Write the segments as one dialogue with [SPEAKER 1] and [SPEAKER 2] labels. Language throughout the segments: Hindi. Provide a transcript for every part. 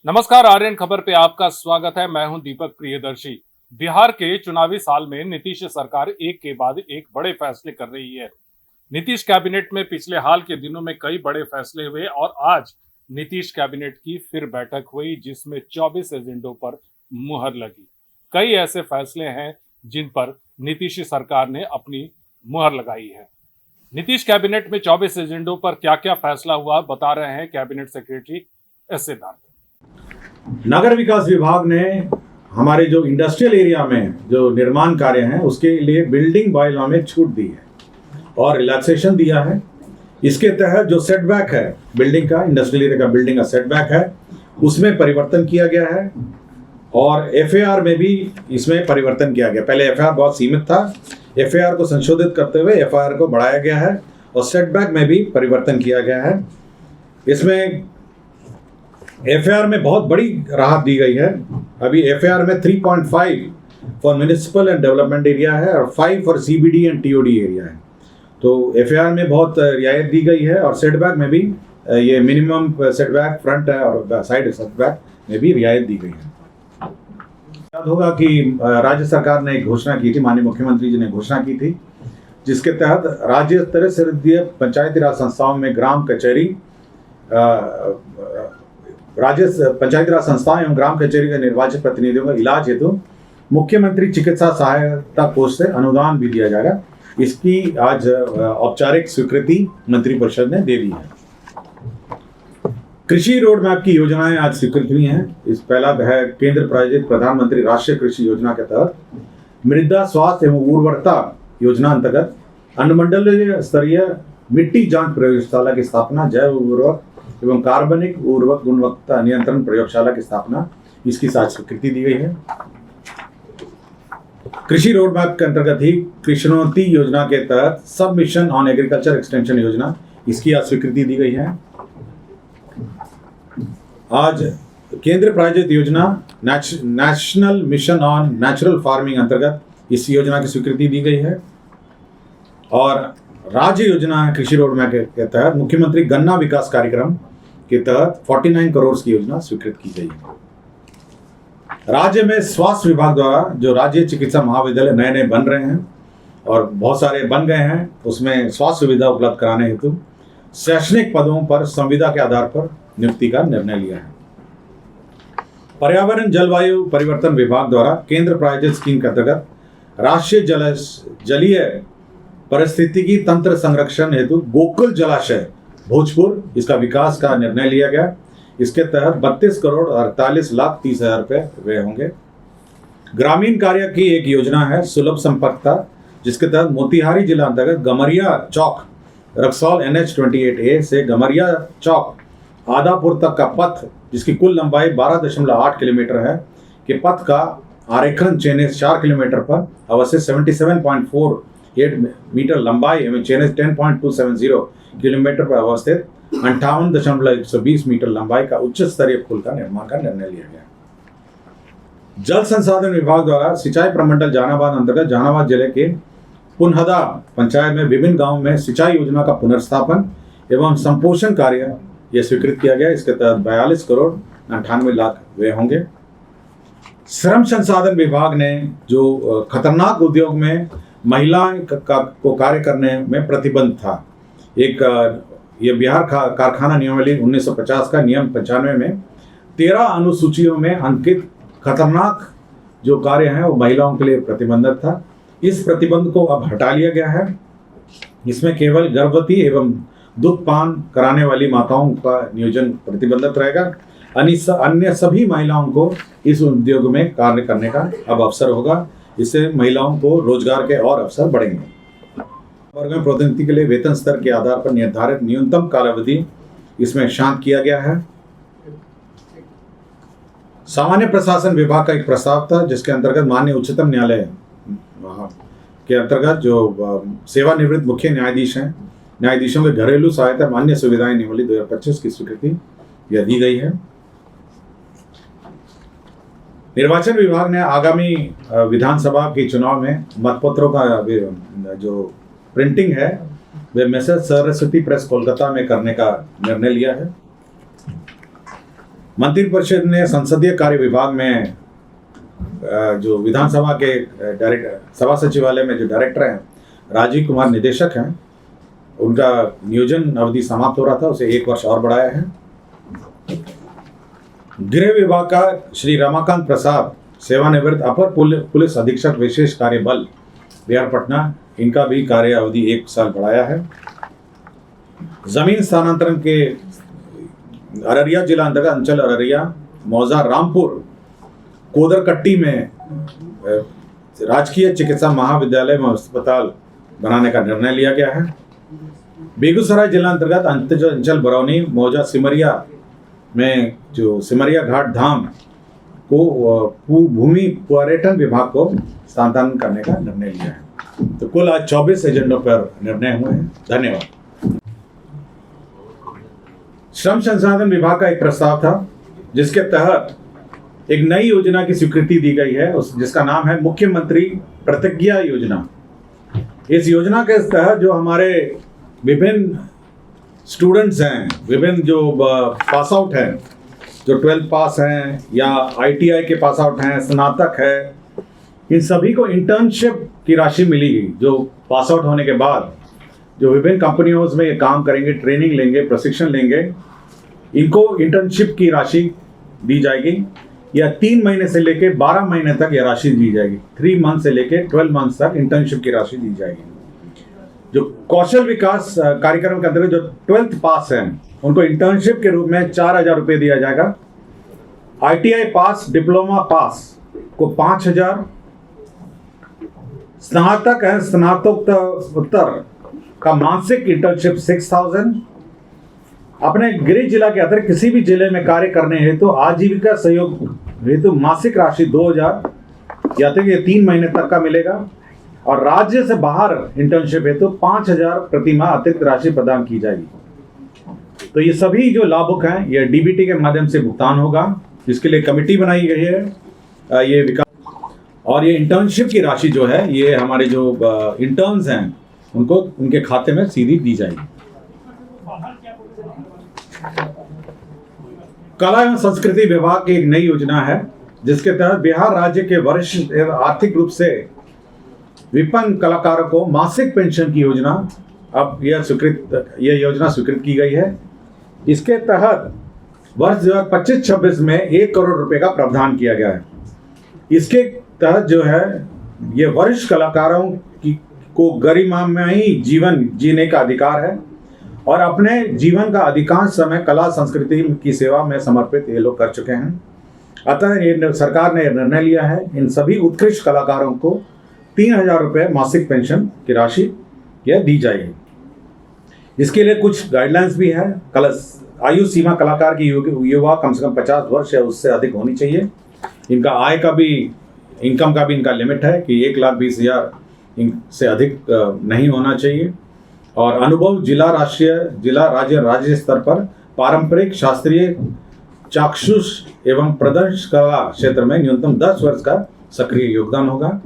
[SPEAKER 1] नमस्कार, आर्यन खबर पे आपका स्वागत है। मैं हूं दीपक प्रियदर्शी। बिहार के चुनावी साल में नीतीश सरकार एक के बाद एक बड़े फैसले कर रही है। नीतीश कैबिनेट में पिछले हाल के दिनों में कई बड़े फैसले हुए और आज नीतीश कैबिनेट की फिर बैठक हुई जिसमें 24 एजेंडों पर मुहर लगी। कई ऐसे फैसले हैं जिन पर नीतीश सरकार ने अपनी मुहर लगाई है। नीतीश कैबिनेट में 24 एजेंडों पर क्या क्या फैसला हुआ, बता रहे हैं कैबिनेट सेक्रेटरी एस सिद्धार्थ।
[SPEAKER 2] नगर विकास विभाग ने हमारे जो इंडस्ट्रियल एरिया में जो निर्माण कार्य हैं उसके लिए बिल्डिंग बायलॉ में छूट दी है और रिलैक्सेशन दिया है। इसके तहत जो सेटबैक है बिल्डिंग का, इंडस्ट्रियल एरिया का बिल्डिंग का सेटबैक है, उसमें परिवर्तन किया गया है और एफएआर में भी इसमें परिवर्तन किया गया। पहले एफएआर बहुत सीमित था, एफएआर को संशोधित करते हुए एफआईआर को बढ़ाया गया है और सेटबैक में भी परिवर्तन किया गया है। इसमें एफएआर में बहुत बड़ी राहत दी गई है। अभी एफएआर में 3.5 for municipal and development area है और 5 for CBD and TOD area है। तो एफएआर में बहुत रियायत दी गई है और सेटबैक में भी ये मिनिमम सेटबैक फ्रंट और साइड सेटबैक में भी रियायत दी गई है। याद होगा कि राज्य सरकार ने एक घोषणा की थी, माननीय मुख्यमंत्री जी ने घोषणा की थी, जिसके तहत राज्य स्तरीय पंचायती राज संस्थाओं में ग्राम कचहरी राज्य पंचायती राज संस्थाएं एवं ग्राम कचहरी के निर्वाचित प्रतिनिधियों का इलाज हेतु मुख्यमंत्री चिकित्सा सहायता कोष से अनुदान भी दिया जाएगा। इसकी आज औपचारिक स्वीकृति मंत्रिपरिषद ने दे दी है। कृषि रोड मैप की योजनाएं आज स्वीकृत हुई हैं। इस पहला है केंद्र प्रायोजित प्रधानमंत्री राष्ट्रीय कृषि योजना के तहत मृदा स्वास्थ्य एवं उर्वरता योजना अंतर्गत अनुमंडलीय स्तरीय मिट्टी जांच प्रयोगशाला की स्थापना, जैव उर्वरक एवं कार्बनिक उर्वरक गुणवत्ता नियंत्रण प्रयोगशाला की स्थापना, इसकी आज स्वीकृति दी गई है। कृषि रोड मैप के अंतर्गत ही कृष्णोन्नति योजना के तहत सब मिशन ऑन एग्रीकल्चर एक्सटेंशन योजना, इसकी आज स्वीकृति दी गई है। आज केंद्र प्रायोजित योजना national mission on natural farming अंतर्गत इस योजना की स्वीकृति दी गई है और राज्य योजना कृषि रोड मैप के तहत मुख्यमंत्री गन्ना विकास कार्यक्रम के तहत 49 करोड़ की योजना स्वीकृत की गई है। राज्य में स्वास्थ्य विभाग द्वारा जो राज्य चिकित्सा महाविद्यालय नए नए बन रहे हैं और बहुत सारे बन गए हैं, उसमें स्वास्थ्य सुविधा उपलब्ध कराने हेतु शैक्षणिक पदों पर संविदा के आधार पर नियुक्ति का निर्णय लिया है। पर्यावरण जलवायु परिवर्तन विभाग द्वारा केंद्र प्रायोजित स्कीम के अंतर्गत राष्ट्रीय जलीय परिस्थितिकी तंत्र संरक्षण हेतु गोकुल जलाशय भोजपुर, इसका विकास का निर्णय लिया गया। इसके तहत 32 करोड़ 48 लाख 30 हजार रुपये व्यय होंगे। ग्रामीण कार्य की एक योजना है सुलभ संपर्कता, जिसके तहत मोतिहारी जिला अंतर्गत गमरिया चौक रक्सौल NH-28A से गमरिया चौक आदापुर तक का पथ, जिसकी कुल लंबाई 12.8 किलोमीटर है, के पथ का आरेखन चेनेस 4 किलोमीटर पर अवस्थित 77.48 मीटर लंबाई एवं चेनेस 10.270 किलोमीटर पर अवस्थित 58.120 मीटर लंबाई का उच्च स्तरीय पुल का निर्माण का निर्णय लिया गया। जल संसाधन विभाग द्वारा सिंचाई प्रमंडल जहानाबाद अंतर्गत जहानाबाद जिले के पुनहदा पंचायत में विभिन्न गांवों में सिंचाई योजना का पुनर्स्थापन एवं संपोषण कार्य यह स्वीकृत किया गया। इसके तहत 42 करोड़ 98 लाख व्यय होंगे। श्रम संसाधन विभाग ने जो खतरनाक उद्योग में महिलाएं को कार्य करने में प्रतिबंध था, एक ये बिहार कारखाना नियमावली 1950 का नियम 95 में 13 अनुसूचियों में अंकित खतरनाक जो कार्य हैं वो महिलाओं के लिए प्रतिबंधित था। इस प्रतिबंध को अब हटा लिया गया है। इसमें केवल गर्भवती एवं दूध पान कराने वाली माताओं का नियोजन प्रतिबंधित रहेगा। अन्य सभी महिलाओं को इस उद्योग में कार्य करने का अब अवसर होगा। इससे महिलाओं को रोजगार के और अवसर बढ़ेंगे। वर्ग में प्रतिनिधि के लिए वेतन स्तर के आधार पर निर्धारित न्यूनतम कालावधि इसमें शांत किया गया है। सामान्य प्रशासन विभाग का एक प्रस्ताव था, जिसके अंतर्गत माननीय उच्चतम न्यायालय के अंतर्गत जो सेवानिवृत्त मुख्य न्यायाधीश हैं, न्यायाधीशों के घरेलू सहायता अन्य सुविधाएं नियमावली 2025 की स्वीकृति यह दी गई है। निर्वाचन विभाग ने आगामी विधानसभा के चुनाव में मतपत्रों का जो प्रिंटिंग है way message Saraswati press Kolkata में करने का निर्णय लिया है। मंत्रिपरिषद ने संसदीय कार्य विभाग में जो विधानसभा के डायरेक्टर, सभा सचिवालय में जो डायरेक्टर हैं राजीव कुमार निदेशक हैं, उनका नियोजन अवधि समाप्त हो रहा था, उसे 1 वर्ष और बढ़ाया है। गृह विभाग का श्री रमाकांत प्रसाद, सेवानिवृत्त अपर पुलिस अधीक्षक विशेष कार्य बल बिहार पटना, इनका भी कार्य अवधि 1 साल बढ़ाया है। जमीन स्थानांतरण के अररिया जिला अंतर्गत अंचल अररिया, मौजा, रामपुर, कोदरकट्टी में राजकीय चिकित्सा महाविद्यालय में अस्पताल बनाने का निर्णय लिया गया है। बेगूसराय जिला अंतर्गत अंचल बरौनी, मौजा, सिमरिया में जो सिमरिया घाट धाम को भूमि पर्यटन विभाग को स्थानांतरण करने का निर्णय लिया है। तो कुल आज 24 एजेंडों पर निर्णय हुए हैं। धन्यवाद। श्रम संसाधन विभाग का एक प्रस्ताव था जिसके तहत एक नई योजना की स्वीकृति दी गई है, जिसका नाम है मुख्यमंत्री प्रतिज्ञा योजना। इस योजना के तहत जो हमारे विभिन्न स्टूडेंट्स हैं, विभिन्न जो पास आउट हैं, जो 12th पास हैं या ITI के पास आउट हैं, स्नातक है, इन सभी को इंटर्नशिप की राशि मिलेगी। जो पास आउट होने के बाद जो विभिन्न कंपनियों में ये काम करेंगे, ट्रेनिंग लेंगे, प्रशिक्षण लेंगे, इनको इंटर्नशिप की राशि दी जाएगी। या 3 महीने से लेकर 12 महीने तक यह राशि दी जाएगी। 3 मंथ से लेकर 12 मंथ तक इंटर्नशिप की राशि दी जाएगी। जो कौशल विकास कार्यक्रम के अंतर्गत जो 12th पास हैं, उनको इंटर्नशिप के रूप में 4000 रुपये दिया जाएगा। ITI पास, डिप्लोमा पास को 5000, स्नातक है, स्नातकोत्तर का मासिक इंटर्नशिप 6000। अपने गृह जिला के अतिरिक्त किसी भी जिले में कार्य करने हेतु आजीविका सहयोग हेतु मासिक राशि 2000 या तक ये 3 महीने तक का मिलेगा। और राज्य से बाहर इंटर्नशिप हेतु 5000 प्रति माह अतिरिक्त राशि प्रदान की जाएगी। तो ये सभी जो लाभुक हैं, ये DBT के माध्यम से भुगतान होगा, जिसके लिए कमेटी बनाई गई है। ये विकास और ये इंटर्नशिप की राशि जो है, ये हमारे जो इंटर्न्स हैं उनको उनके खाते में सीधी दी जाएगी। कला एवं संस्कृति विभाग की एक नई योजना है, जिसके तहत बिहार राज्य के वरिष्ठ आर्थिक रूप से विपन्न कलाकारों को मासिक पेंशन की योजना अब यह योजना स्वीकृत की गई है। इसके तहत वर्ष 2025-26 में 1 करोड़ रुपए का प्रावधान किया गया है। इसके तहत जो है, ये वरिष्ठ कलाकारों को गरिमामयी जीवन जीने का अधिकार है और अपने जीवन का अधिकांश समय कला संस्कृति की सेवा में समर्पित ये लोग कर चुके हैं। अतः ये सरकार ने निर्णय लिया है, इन सभी उत्कृष्ट कलाकारों को 3000 रुपये मासिक पेंशन की राशि यह दी जाएगी। इसके लिए कुछ गाइडलाइंस भी है। आयु सीमा कलाकार की युवा कम से कम 50 वर्ष या उससे अधिक होनी चाहिए। इनका आय का भी, इनकम का भी इनका लिमिट है कि 1,20,000 से अधिक नहीं होना चाहिए। और अनुभव जिला, राज्य स्तर पर पारंपरिक, शास्त्रीय, चाक्षुष एवं प्रदर्शन कला क्षेत्र में न्यूनतम 10 वर्ष का सक्रिय योगदान होगा।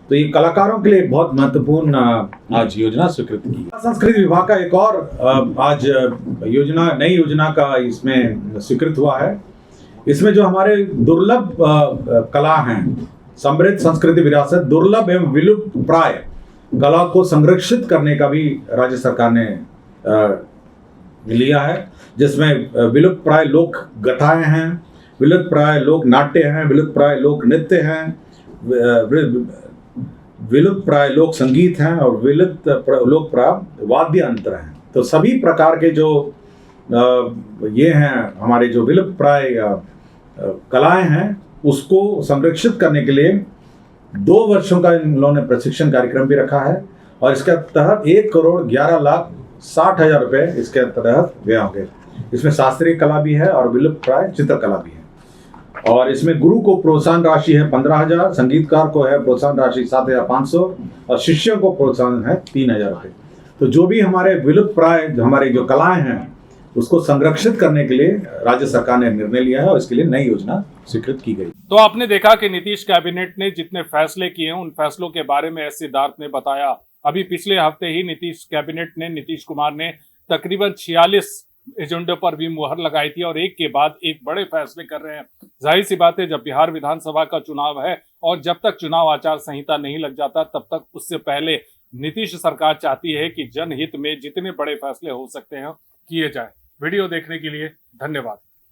[SPEAKER 2] तो ये कलाकारों के लिए बहुत महत्वपूर्ण आज योजना स्वीकृत की। संस्कृति विभाग का एक और आज नई योजना का इसमें स्वीकृत हुआ है। इसमें जो हमारे दुर्लभ कला हैं, समृद्ध संस्कृति विरासत, दुर्लभ एवं विलुप्त प्राय कला को संरक्षित करने का भी राज्य सरकार ने लिया है, जिसमें विलुप्त प्राय लोक गाथाएं हैं, विलुप्त प्राय लोक नाट्य हैं, विलुप्त प्राय लोक नृत्य हैं, विलुप्त प्राय लोक संगीत हैं और विलुप्त लोक प्राय वाद्य यंत्र हैं। तो सभी प्रकार के जो ये हैं हमारे जो विलुप्त प्राय कलाएं हैं, उसको संरक्षित करने के लिए 2 वर्षों का इन लोगों ने प्रशिक्षण कार्यक्रम भी रखा है और इसके तहत 1,11,60,000 रुपये इसके तहत व्यय होंगे। इसमें शास्त्रीय कला भी है और विलुप्त प्राय चित्रकला भी है। और इसमें गुरु को प्रोत्साहन राशि है 15,000, संगीतकार को है प्रोत्साहन राशि 7,500 और शिष्यों को प्रोत्साहन है 3,000 रुपये। तो जो भी हमारे विलुप्त प्राय हमारे जो कलाएं हैं, उसको संरक्षित करने के लिए राज्य सरकार ने निर्णय लिया है और इसके लिए नई योजना स्वीकृत की गई।
[SPEAKER 1] तो आपने देखा कि नीतीश कैबिनेट ने जितने फैसले किए हैं, उन फैसलों के बारे में एस सिद्धार्थ ने बताया। अभी पिछले हफ्ते ही नीतीश कैबिनेट ने, नीतीश कुमार ने तकरीबन 46 एजेंडे पर भी मुहर लगाई थी और एक के बाद एक बड़े फैसले कर रहे हैं। जाहिर सी बात है, जब बिहार विधानसभा का चुनाव है और जब तक चुनाव आचार संहिता नहीं लग जाता तब तक उससे पहले नीतीश सरकार चाहती है कि जनहित में जितने बड़े फैसले हो सकते हैं किए जाए। वीडियो देखने के लिए धन्यवाद।